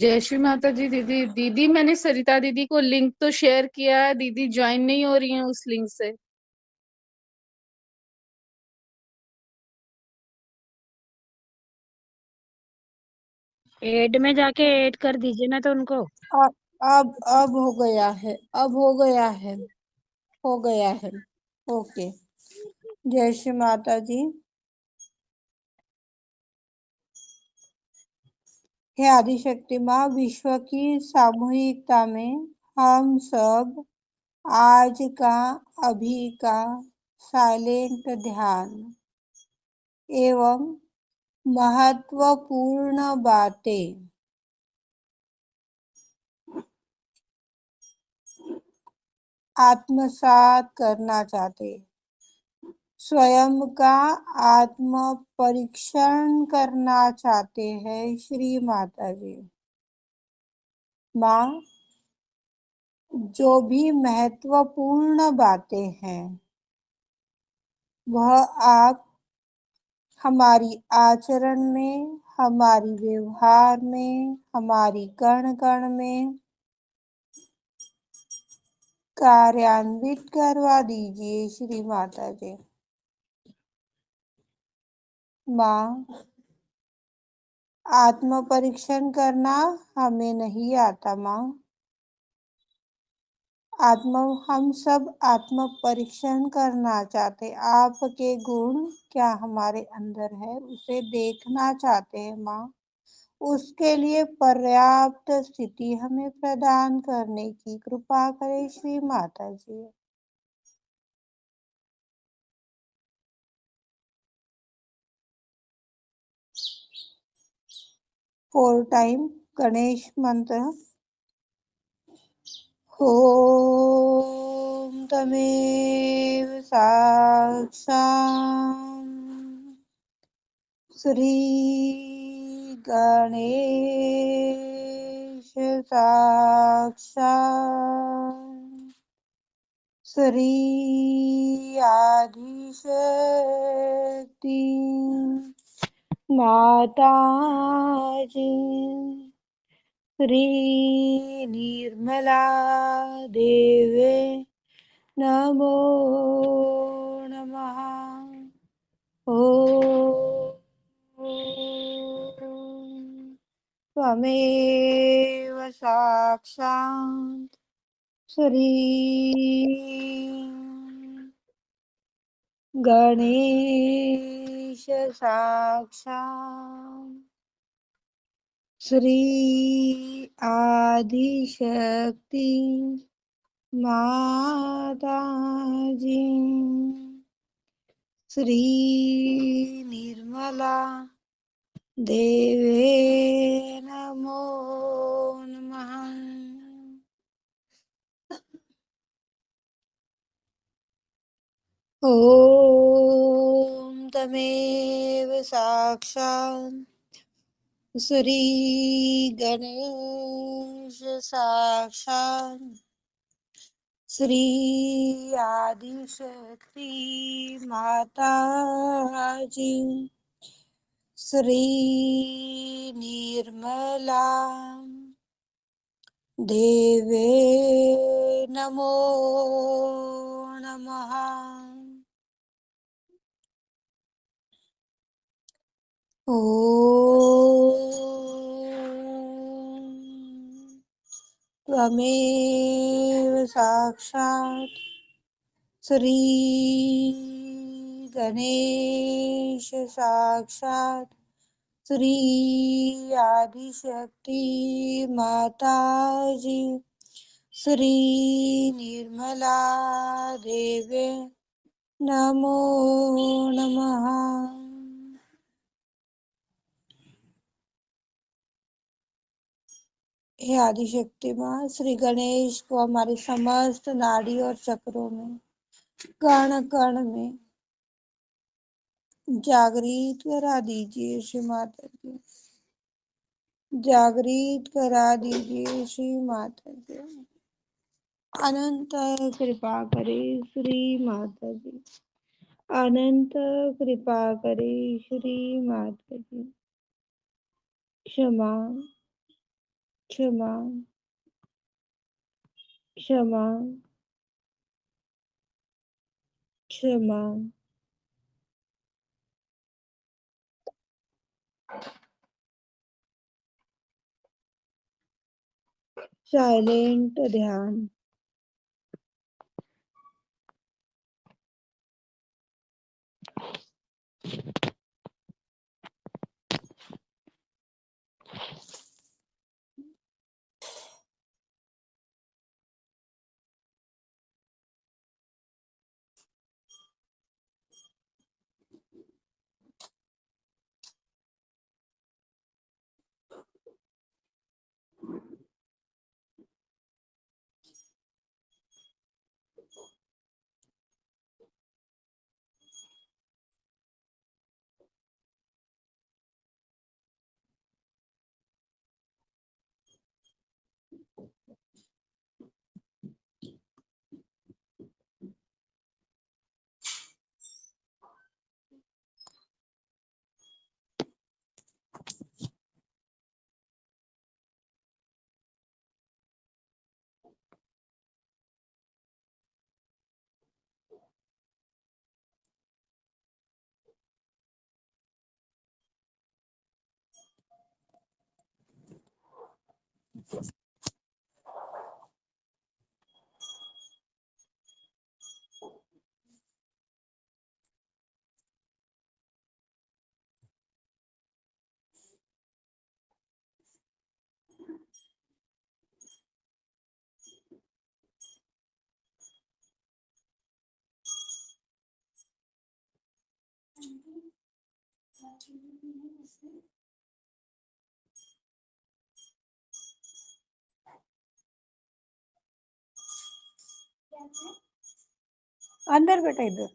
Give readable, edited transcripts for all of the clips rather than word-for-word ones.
जय श्री माता जी। दीदी दीदी मैंने सरिता दीदी को लिंक तो शेयर किया है, दीदी ज्वाइन नहीं हो रही है उस लिंक से। ऐड में जाके ऐड कर दीजिए ना तो उनको। अब हो गया है, अब हो गया है, हो गया है। ओके। जय श्री माता जी। हे आदिशक्ति माँ, विश्व की सामूहिकता में हम सब आज का, अभी का साइलेंट ध्यान एवं महत्वपूर्ण बातें आत्मसात करना चाहते, स्वयं का आत्म परीक्षण करना चाहते हैं। श्री माता जी माँ, जो भी महत्वपूर्ण बातें हैं वह आप हमारी आचरण में, हमारी व्यवहार में, हमारी कण कण में कार्यान्वित करवा दीजिए। श्री माता जी माँ, आत्म परीक्षण करना हमें नहीं आता माँ। हम सब आत्म परीक्षण करना चाहते, आपके गुण क्या हमारे अंदर है उसे देखना चाहते हैं माँ। उसके लिए पर्याप्त स्थिति हमें प्रदान करने की कृपा करें। श्री माता जी 4 टाइम गणेश मंत्र। ओम तमेव साक्षात् श्री गणेश साक्षात् श्री आदिशक्ति माता जी श्री निर्मला देवे नमो नमः। ओम त्वमेव साक्षात् श्री गणेश साक्षात् श्री आदिशक्ति माता जी श्री निर्मला देवे नमो नमः। ओम तमेव साक्षात् श्री गणेश साक्षात् श्री आदिशक्ति माता जी श्री निर्मला देवे नमो नमः। ओम त्वमेव साक्षात् श्री गणेश साक्षात् श्री आदिशक्ति माता जी श्री निर्मला देवे नमो नमः। हे आदिशक्ति माँ, श्री गणेश को हमारे समस्त नाड़ी और चक्रों में, कण कण में जागृत करा दीजिए। श्री माता जी जागृत करा दीजिए। श्री माता जी अनंत कृपा करे। श्री माता जी अनंत कृपा करे। श्री माता जी क्षमा क्षमा, क्षमा, क्षमा, साइलेंट ध्यान, अंदर बेटा इधर।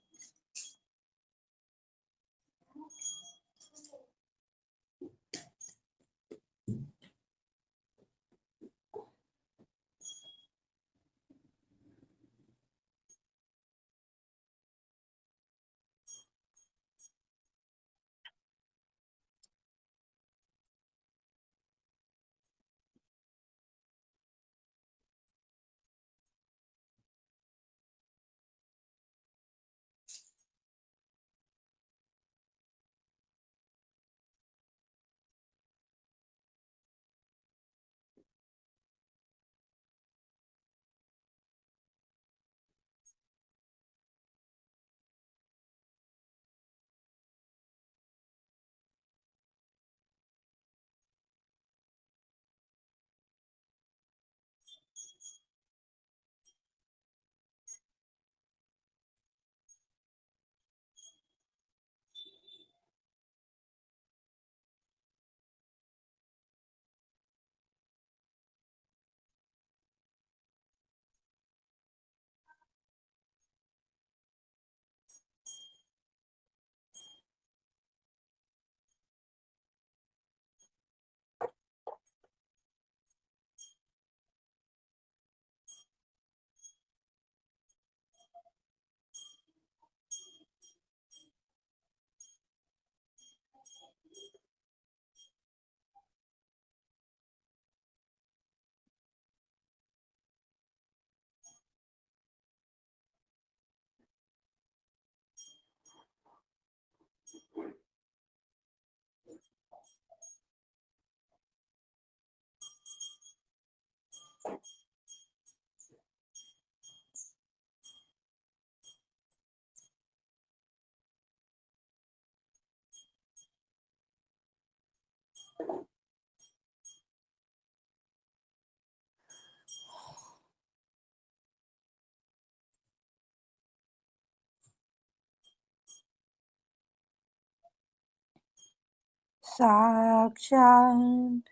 साक्षात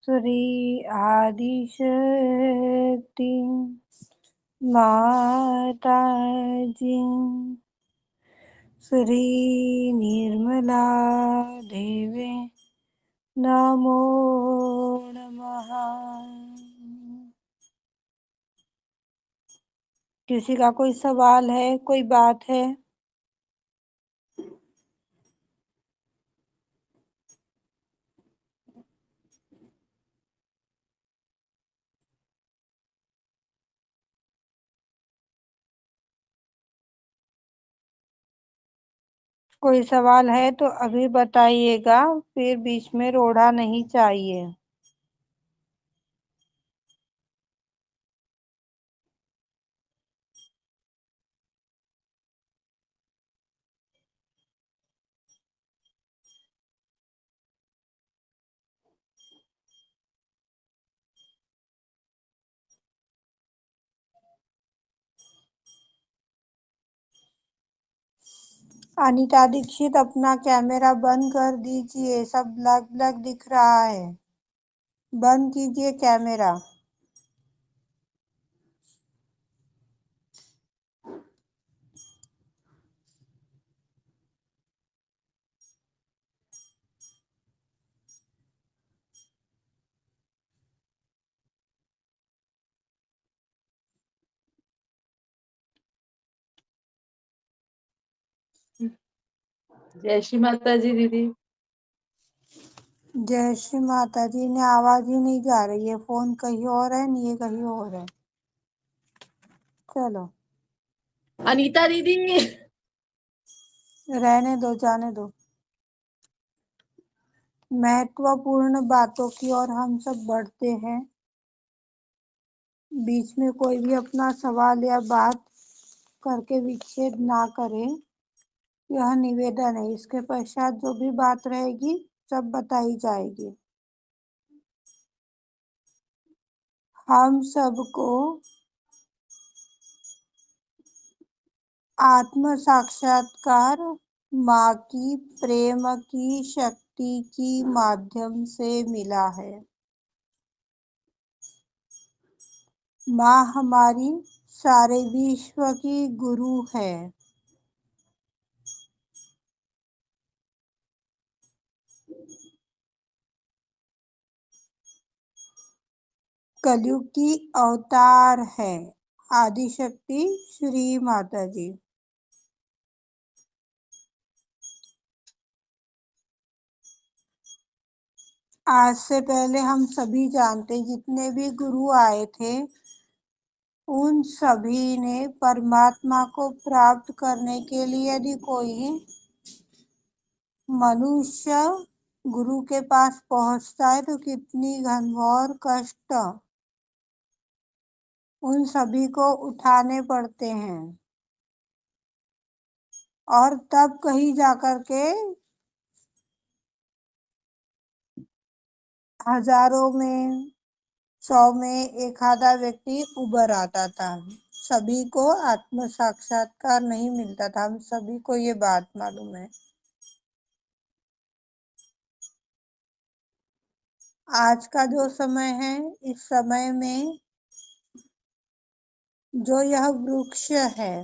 श्री आदिशक्ति माता जी, श्री निर्मला देवी नमो नमः। किसी का कोई सवाल है, कोई बात है? कोई सवाल है तो अभी बताइएगा, फिर बीच में रोड़ा नहीं चाहिए। अनीता दीक्षित, अपना कैमरा बंद कर दीजिए, सब ब्लैक ब्लैक दिख रहा है। बंद कीजिए कैमरा। जय श्री माता जी दीदी। जय श्री माता जी ने आवाज ही नहीं जा रही है, फोन कहीं और है, ये कहीं और है। चलो अनीता दीदी। रहने दो, जाने दो। महत्वपूर्ण बातों की ओर हम सब बढ़ते हैं। बीच में कोई भी अपना सवाल या बात करके विच्छेद ना करे, यह निवेदन है। इसके पश्चात जो भी बात रहेगी सब बताई जाएगी। हम सबको आत्म साक्षात्कार माँ की प्रेम की शक्ति की माध्यम से मिला है। माँ हमारी सारे विश्व की गुरु है। कलयुग की अवतार है आदिशक्ति श्री माता जी। आज से पहले हम सभी जानते, जितने भी गुरु आए थे उन सभी ने परमात्मा को प्राप्त करने के लिए, यदि कोई मनुष्य गुरु के पास पहुंचता है तो कितनी घनघोर कष्ट उन सभी को उठाने पड़ते हैं, और तब कहीं जाकर के हजारों में, 100 में एक आधा व्यक्ति उबर आता था। सभी को आत्म साक्षात्कार नहीं मिलता था, हम सभी को ये बात मालूम है। आज का जो समय है, इस समय में जो यह वृक्ष है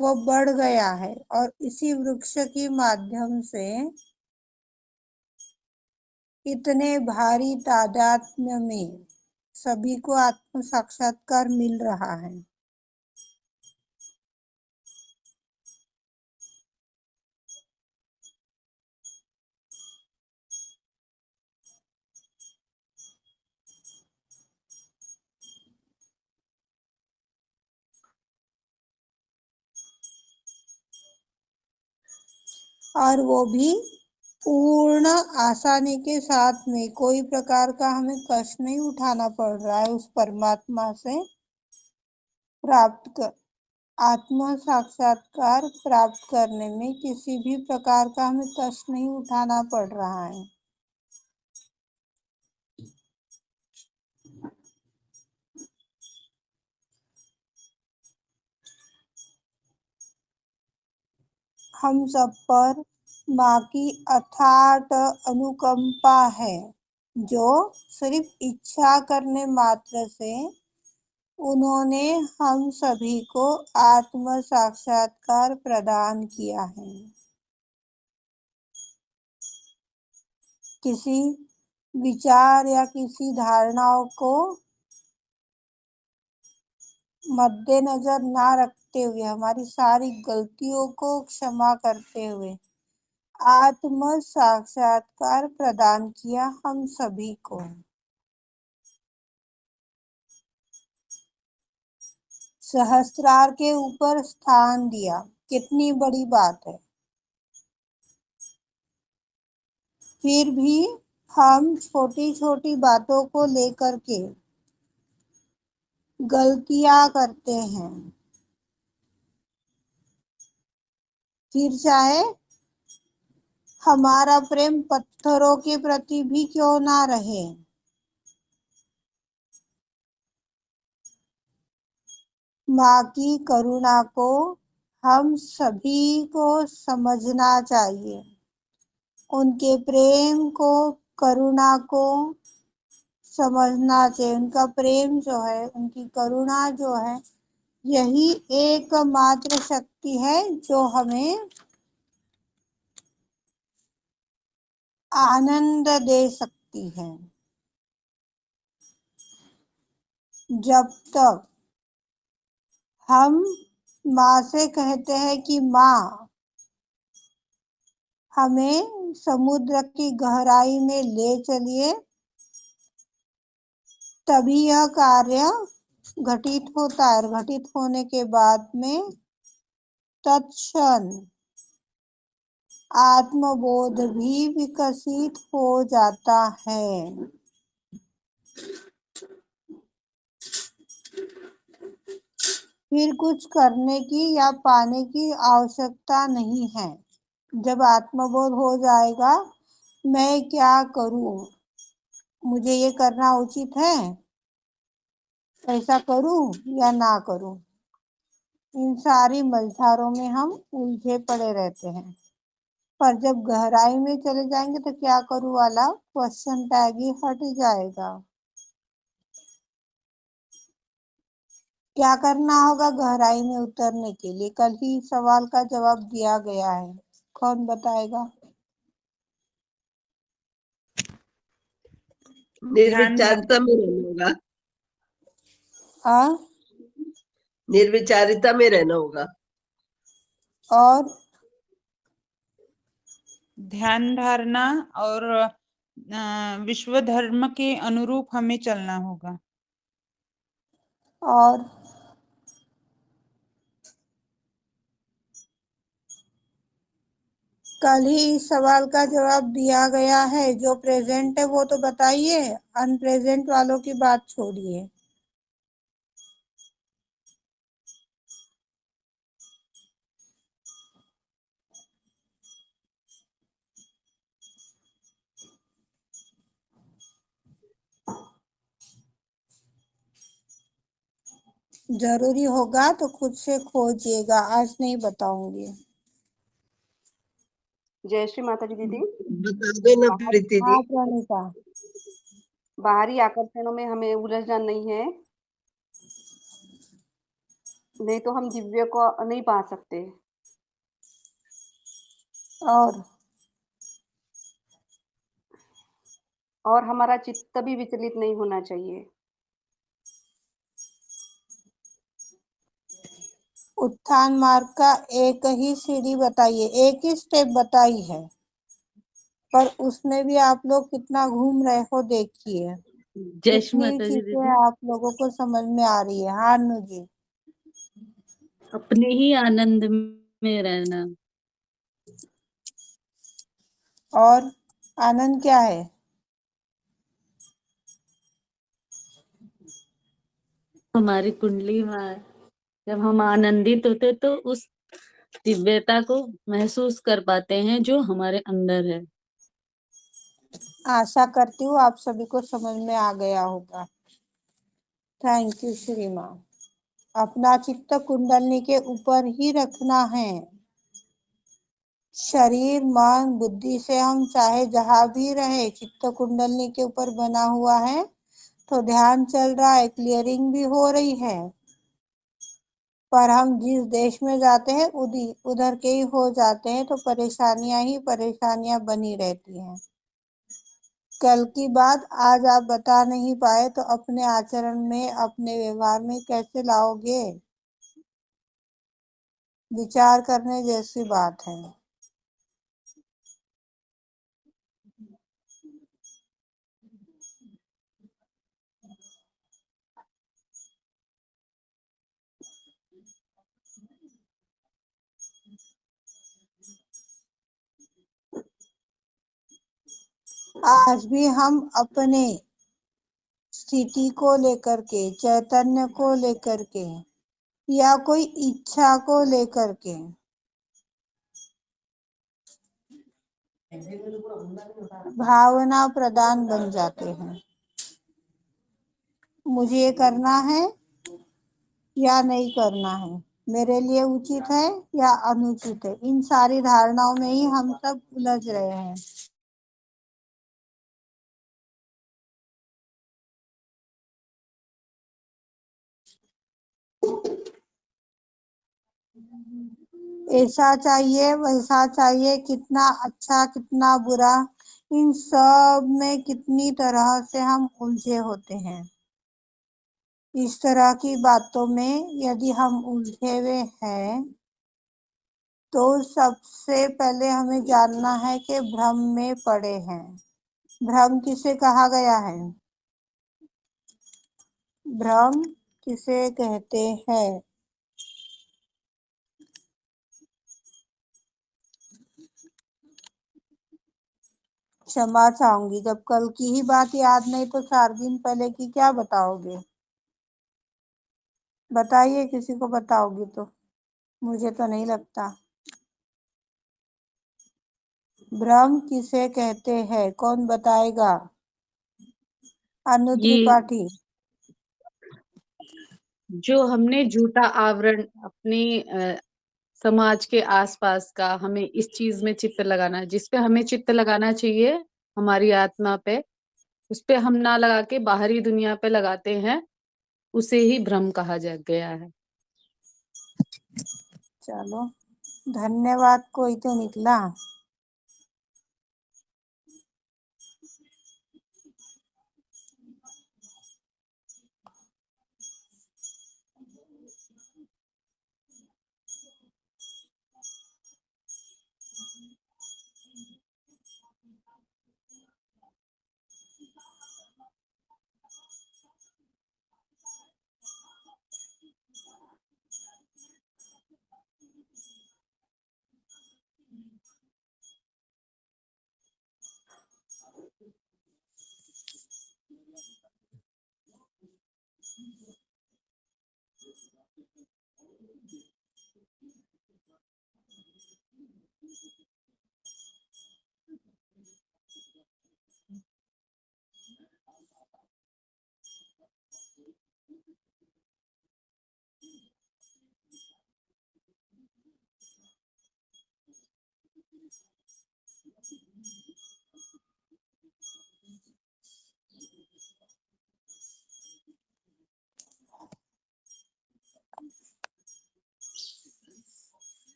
वो बढ़ गया है, और इसी वृक्ष की माध्यम से इतने भारी तादाद में सभी को आत्म साक्षात्कार मिल रहा है। और वो भी पूर्ण आसानी के साथ में, कोई प्रकार का हमें कष्ट नहीं उठाना पड़ रहा है उस परमात्मा से प्राप्त कर आत्म साक्षात्कार प्राप्त करने में किसी भी प्रकार का हमें कष्ट नहीं उठाना पड़ रहा है। हम सब पर माँ की अथाट अनुकंपा है, जो सिर्फ इच्छा करने मात्र से उन्होंने हम सभी को आत्म साक्षात्कार प्रदान किया है। किसी विचार या किसी धारणाओं को मद्देनजर ना रखते हुए, हमारी सारी गलतियों को क्षमा करते हुए आत्म साक्षात्कार प्रदान किया हम सभी को। सहस्त्रार के ऊपर स्थान दिया, कितनी बड़ी बात है। फिर भी हम छोटी छोटी बातों को लेकर के गलतियां करते हैं। फिर चाहे हमारा प्रेम पत्थरों के प्रति भी क्यों ना रहे, माँ की करुणा को हम सभी को समझना चाहिए। उनके प्रेम को, करुणा को समझना चाहिए। उनका प्रेम जो है, उनकी करुणा जो है, यही एकमात्र शक्ति है जो हमें आनंद दे सकती है। जब तक हम माँ से कहते हैं कि माँ हमें समुद्र की गहराई में ले चलिए, तभी यह कार्य घटित होता है। और घटित होने के बाद में तत्क्षण आत्मबोध भी विकसित हो जाता है। फिर कुछ करने की या पाने की आवश्यकता नहीं है। जब आत्मबोध हो जाएगा, मैं क्या करूं, मुझे ये करना उचित है, ऐसा करूं या ना करूं, इन सारी मझधारों में हम उलझे पड़े रहते हैं। पर जब गहराई में चले जाएंगे तो क्या करूं वाला क्वेश्चन टैग ही हट जाएगा। क्या करना होगा गहराई में उतरने के लिए? कल ही सवाल का जवाब दिया गया है, कौन बताएगा? निर्विचारिता में रहना होगा। हाँ, निर्विचारिता में रहना होगा। और ध्यान धारणा और विश्व धर्म के अनुरूप हमें चलना होगा। और कल ही इस सवाल का जवाब दिया गया है। जो प्रेजेंट है वो तो बताइए, अनप्रेजेंट वालों की बात छोड़िए। जरूरी होगा तो खुद से खोजिएगा, आज नहीं बताऊंगी। जय श्री माता जी दीदी। बता देना प्रीति हाँ जी। प्रणीता। बाहरी आकर्षणों में हमें उलझना नहीं है, नहीं तो हम दिव्य को नहीं पा सकते। और हमारा चित्त भी विचलित नहीं होना चाहिए। उत्थान मार्ग का एक ही सीढ़ी बताइए, एक ही स्टेप बताई है, पर उसमें भी आप लोग कितना घूम रहे हो देखिए। जय श्री कितनी माता जी चीजें दीदी। आप लोगों को समझ में आ रही है। हाँ अनु जी। अपने ही आनंद में रहना। और आनंद क्या है? हमारी कुंडली में जब हम आनंदित होते तो उस दिव्यता को महसूस कर पाते हैं जो हमारे अंदर है। आशा करती हूँ आप सभी को समझ में आ गया होगा। थैंक यू श्री माँ। अपना चित्त कुंडलनी के ऊपर ही रखना है। शरीर मन बुद्धि से हम चाहे जहां भी रहे, चित्त कुंडलनी के ऊपर बना हुआ है, तो ध्यान चल रहा है, क्लियरिंग भी हो रही है। पर हम जिस देश में जाते हैं उधर के ही हो जाते हैं, तो परेशानियां ही परेशानियां बनी रहती हैं। कल की बात आज आप बता नहीं पाए तो अपने आचरण में, अपने व्यवहार में कैसे लाओगे? विचार करने जैसी बात है। आज भी हम अपने स्थिति को लेकर के, चैतन्य को लेकर के या कोई इच्छा को लेकर के भावना प्रधान बन जाते हैं। मुझे ये करना है या नहीं करना है, मेरे लिए उचित है या अनुचित है, इन सारी धारणाओं में ही हम सब उलझ रहे हैं। ऐसा चाहिए, वैसा चाहिए, कितना अच्छा कितना बुरा, इन सब में कितनी तरह से हम उलझे होते हैं। इस तरह की बातों में यदि हम उलझे हुए हैं तो सबसे पहले हमें जानना है कि भ्रम में पड़े हैं। भ्रम किसे कहा गया है? भ्रम किसे कहते हैं? क्षमा चाहूंगी, जब कल की ही बात याद नहीं तो 4 दिन पहले की क्या बताओगे? बताइए, किसी को बताओगी तो? मुझे तो नहीं लगता। भ्रम किसे कहते हैं, कौन बताएगा? अनु ये त्रिपाठी। जो हमने झूठा आवरण अपने समाज के आसपास का, हमें इस चीज में चित्त लगाना, जिस पे हमें चित्त लगाना चाहिए हमारी आत्मा पे, उस पे हम ना लगा के बाहरी दुनिया पे लगाते हैं, उसे ही भ्रम कहा जा गया है। चलो, धन्यवाद, कोई तो निकला।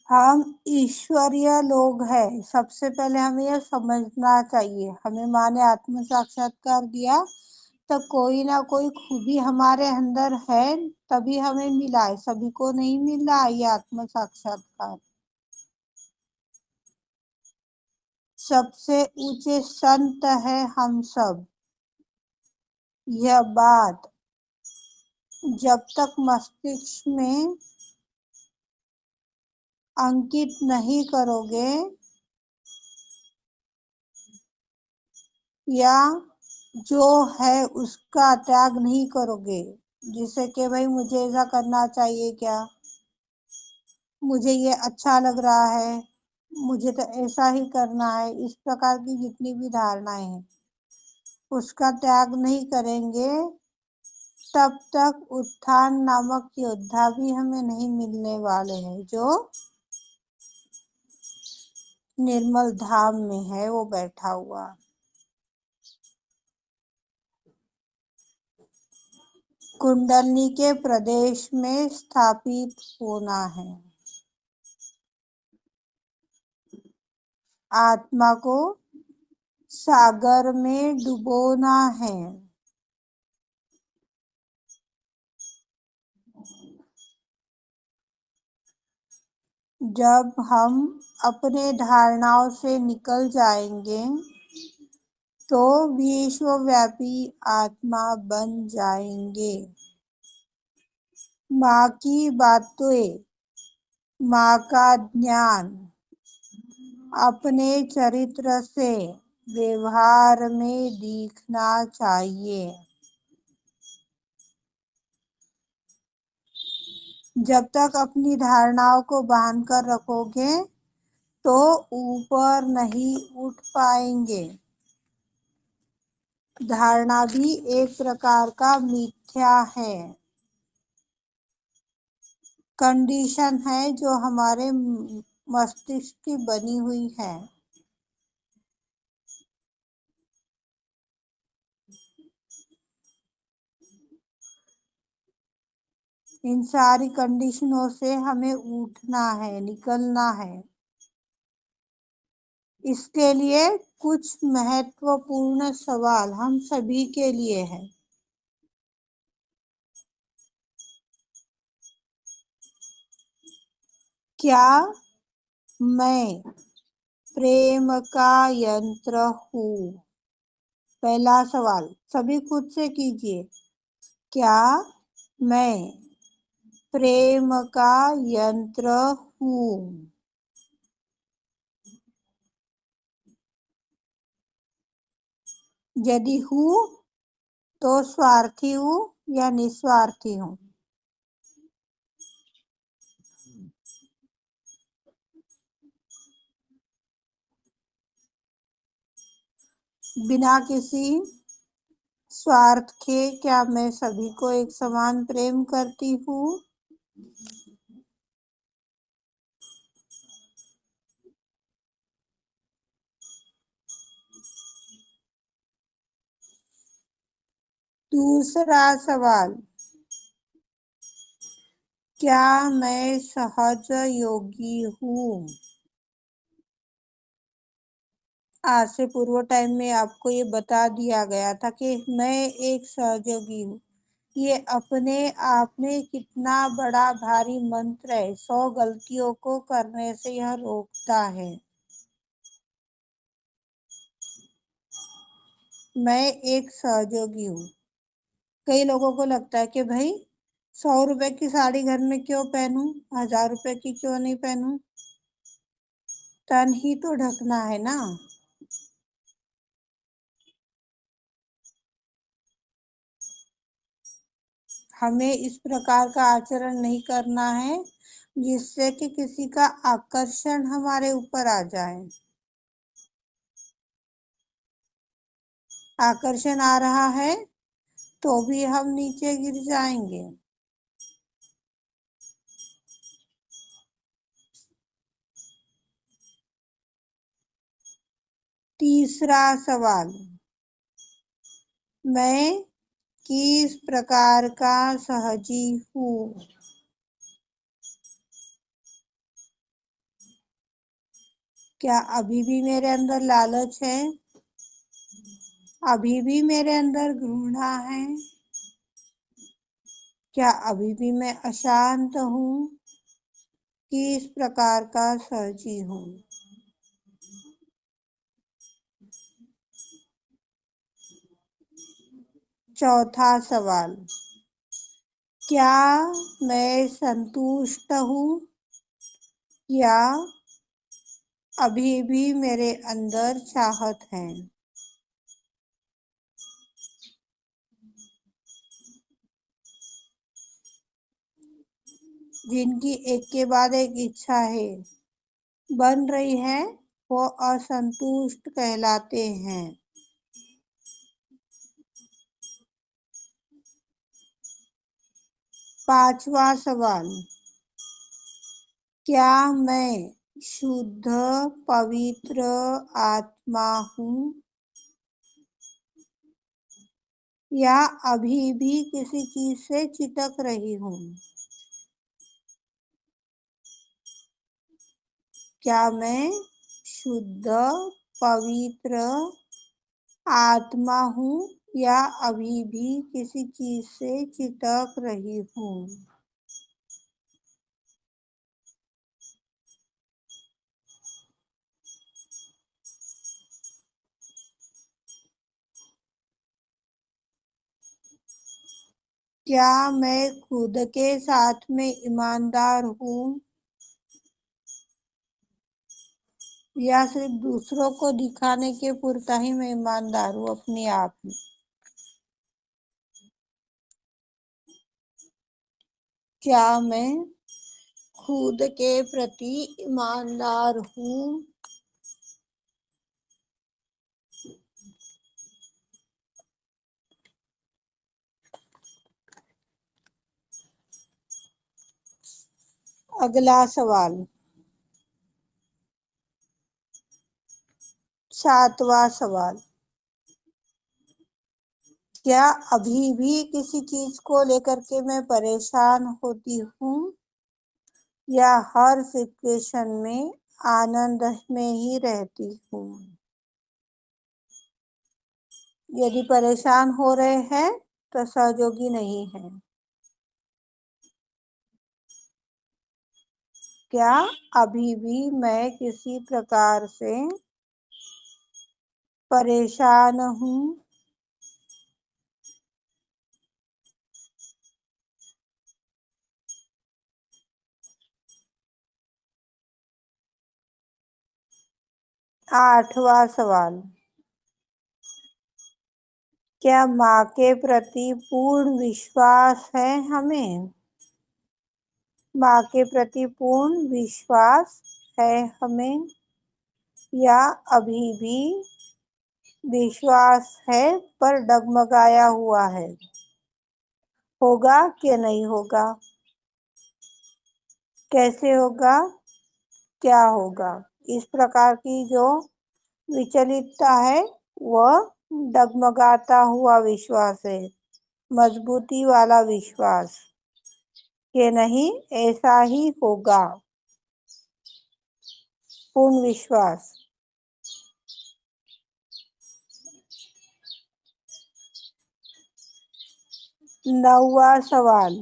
हम ईश्वरीय लोग हैं, सबसे पहले हमें यह समझना चाहिए। हमें माँ ने आत्म साक्षात्कार दिया तो कोई ना कोई खूबी हमारे अंदर है, तभी हमें मिला है, सभी को नहीं मिला ये आत्म साक्षात्कार। सबसे ऊंचे संत है हम सब। यह बात जब तक मस्तिष्क में अंकित नहीं करोगे या जो है उसका त्याग नहीं करोगे, जिसे कि भाई मुझे ऐसा करना चाहिए क्या, मुझे ये अच्छा लग रहा है, मुझे तो ऐसा ही करना है, इस प्रकार की जितनी भी धारणाएं हैं उसका त्याग नहीं करेंगे तब तक उत्थान नामक योद्धा भी हमें नहीं मिलने वाले हैं, जो निर्मल धाम में है वो बैठा हुआ। कुंडलनी के प्रदेश में स्थापित होना है, आत्मा को सागर में डुबोना है। जब हम अपने धारणाओं से निकल जाएंगे तो विश्वव्यापी आत्मा बन जाएंगे। माँ की बातें, माँ का ज्ञान अपने चरित्र से व्यवहार में दिखना चाहिए। जब तक अपनी धारणाओं को बांध कर रखोगे तो ऊपर नहीं उठ पाएंगे। धारणा भी एक प्रकार का मिथ्या है, कंडीशन है जो हमारे मस्तिष्क की बनी हुई है। इन सारी कंडीशनों से हमें उठना है, निकलना है। इसके लिए कुछ महत्वपूर्ण सवाल हम सभी के लिए है। क्या मैं प्रेम का यंत्र हूँ? पहला सवाल सभी खुद से कीजिए। क्या मैं प्रेम का यंत्र हूँ? यदि हूँ तो स्वार्थी हूँ या निस्वार्थी हूँ? बिना किसी स्वार्थ के क्या मैं सभी को एक समान प्रेम करती हूँ? दूसरा सवाल, क्या मैं सहज योगी हूँ? आज से पूर्व टाइम में आपको ये बता दिया गया था कि मैं एक सहयोगी हूँ। ये अपने आप में कितना बड़ा भारी मंत्र है। 100 गलतियों को करने से यह रोकता है। मैं एक सहयोगी हूँ। कई लोगों को लगता है कि भाई 100 रुपए की साड़ी घर में क्यों पहनूं, 1000 रुपए की क्यों नहीं पहनूं? तन ही तो ढकना है ना। हमें इस प्रकार का आचरण नहीं करना है जिससे कि किसी का आकर्षण हमारे ऊपर आ जाए। आकर्षण आ रहा है तो भी हम नीचे गिर जाएंगे। तीसरा सवाल, मैं किस प्रकार का सहजी हूँ? क्या अभी भी मेरे अंदर लालच है? अभी भी मेरे अंदर घृणा है? क्या अभी भी मैं अशांत हूँ? किस प्रकार का सहजी हूँ? चौथा सवाल, क्या मैं संतुष्ट हूँ या अभी भी मेरे अंदर चाहत है? जिनकी एक के बाद एक इच्छा है बन रही है वो असंतुष्ट कहलाते हैं। पांचवा सवाल, क्या मैं शुद्ध पवित्र आत्मा हूँ या अभी भी किसी चीज से चिपक रही हूँ? क्या मैं शुद्ध पवित्र आत्मा हूँ या अभी भी किसी चीज से चिपक रही हूँ? क्या मैं खुद के साथ में ईमानदार हूँ? या सिर्फ दूसरों को दिखाने के पुरता ही मैं ईमानदार हूँ अपने आप में? क्या मैं खुद के प्रति ईमानदार हूँ? अगला सवाल, 7वां सवाल, क्या अभी भी किसी चीज को लेकर के मैं परेशान होती हूँ या हर सिचुएशन में आनंद में ही रहती हूँ? यदि परेशान हो रहे हैं तो सहयोगी नहीं है। क्या अभी भी मैं किसी प्रकार से परेशान हूँ? आठवां सवाल, क्या माँ के प्रति पूर्ण विश्वास है हमें? माँ के प्रति पूर्ण विश्वास है हमें या अभी भी विश्वास है पर डगमगाया हुआ है? होगा कि नहीं होगा? कैसे होगा? क्या होगा? इस प्रकार की जो विचलितता है वह डगमगाता हुआ विश्वास है, मजबूती वाला विश्वास कि नहीं ऐसा ही होगा, पूर्ण विश्वास। 9वां सवाल,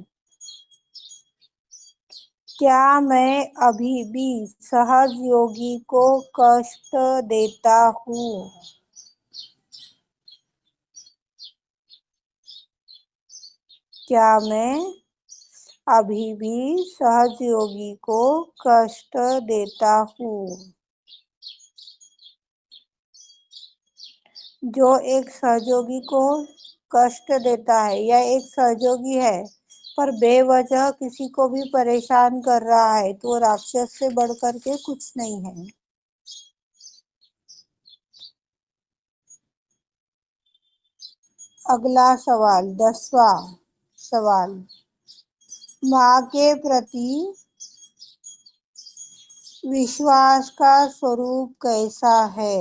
क्या मैं अभी भी सहयोगी को कष्ट देता हूँ? क्या मैं अभी भी सहयोगी को कष्ट देता हूँ? जो एक सहयोगी को कष्ट देता है या एक सहयोगी है पर बेवजह किसी को भी परेशान कर रहा है तो राक्षस से बढ़कर के कुछ नहीं है। अगला सवाल, 10वां सवाल, माँ के प्रति विश्वास का स्वरूप कैसा है?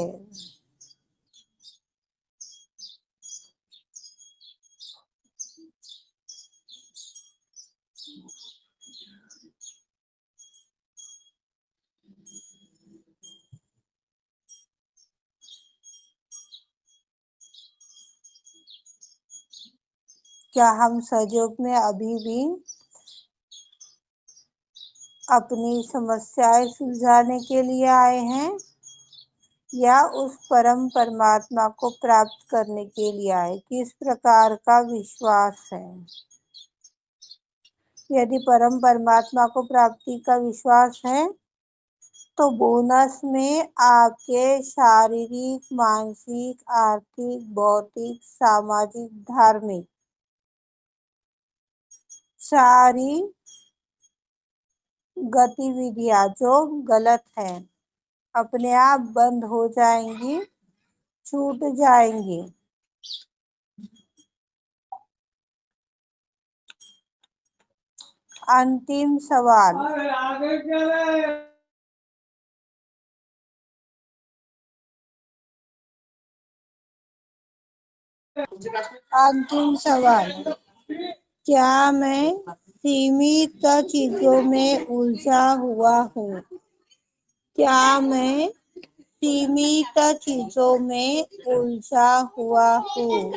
क्या हम सहयोग में अभी भी अपनी समस्याएं सुलझाने के लिए आए हैं या उस परम परमात्मा को प्राप्त करने के लिए आए? किस प्रकार का विश्वास है? यदि परम परमात्मा को प्राप्ति का विश्वास है तो बोनस में आपके शारीरिक, मानसिक, आर्थिक, भौतिक, सामाजिक, धार्मिक सारी गतिविधियां जो गलत है अपने आप बंद हो जाएंगी, छूट जाएंगी। अंतिम सवाल, अंतिम सवाल, क्या मैं सीमित चीजों में उलझा हुआ हूँ? क्या मैं सीमित चीजों में उलझा हुआ हूँ?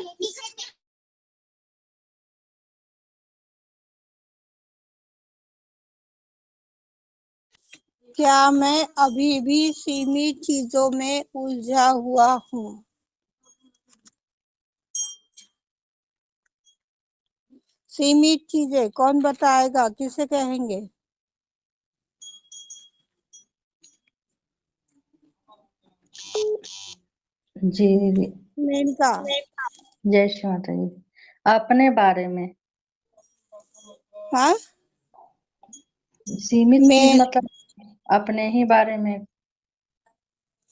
क्या मैं अभी भी सीमित चीजों में उलझा हुआ हूँ? सीमित चीजें कौन बताएगा, किसे कहेंगे? जी दीदी। मेनका। जय श्री माता जी। अपने बारे में हाँ सीमित चीज मैं मतलब अपने ही बारे में।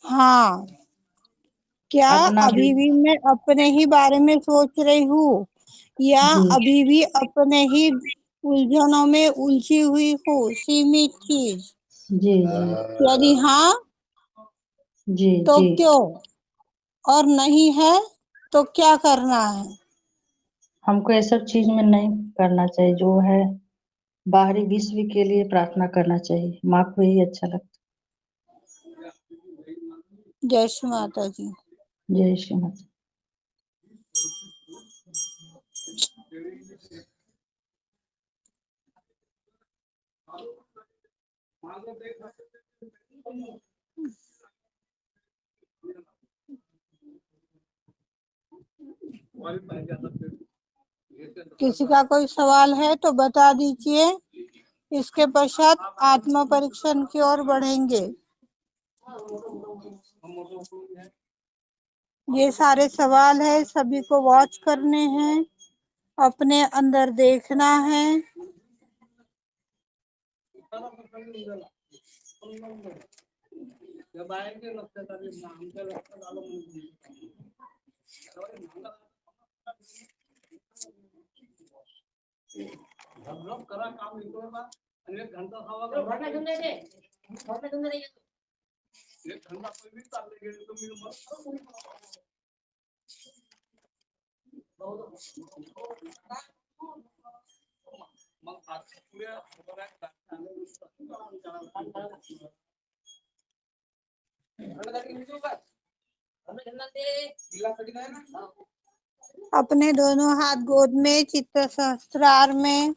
हाँ क्या अपना अभी भी मैं अपने ही बारे में सोच रही हूँ या जी अभी भी अपने ही उलझनों में उलझी हुई हूँ? सीमित चीज जी यदि हाँ जी तो जी क्यों, और नहीं है तो क्या करना है? हमको ये सब चीज में नहीं करना चाहिए। जो है बाहरी विश्व के लिए प्रार्थना करना चाहिए। माँ को यही अच्छा लगता जय श्री माता जी। है। जय श्री माता। किसी का कोई सवाल है तो बता दीजिए। इसके पश्चात आत्मा परीक्षण की ओर बढ़ेंगे। ये सारे सवाल है, सभी को वॉच करने हैं, अपने अंदर देखना है। अपने दोनों हाथ गोद में, चित्त सहस्त्रार में,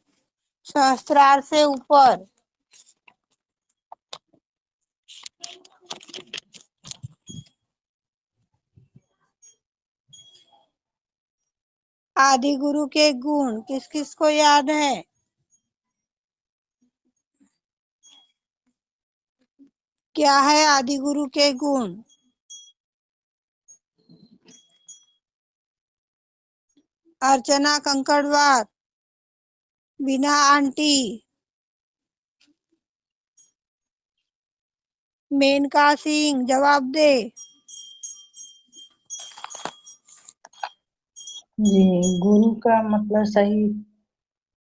सहस्त्रार से ऊपर। आदि गुरु के गुण किस किस को याद है? क्या है आदि गुरु के गुण? अर्चना कंकड़वार, बीना आंटी, मेनका सिंह, जवाब दे। जी गुरु का मतलब सही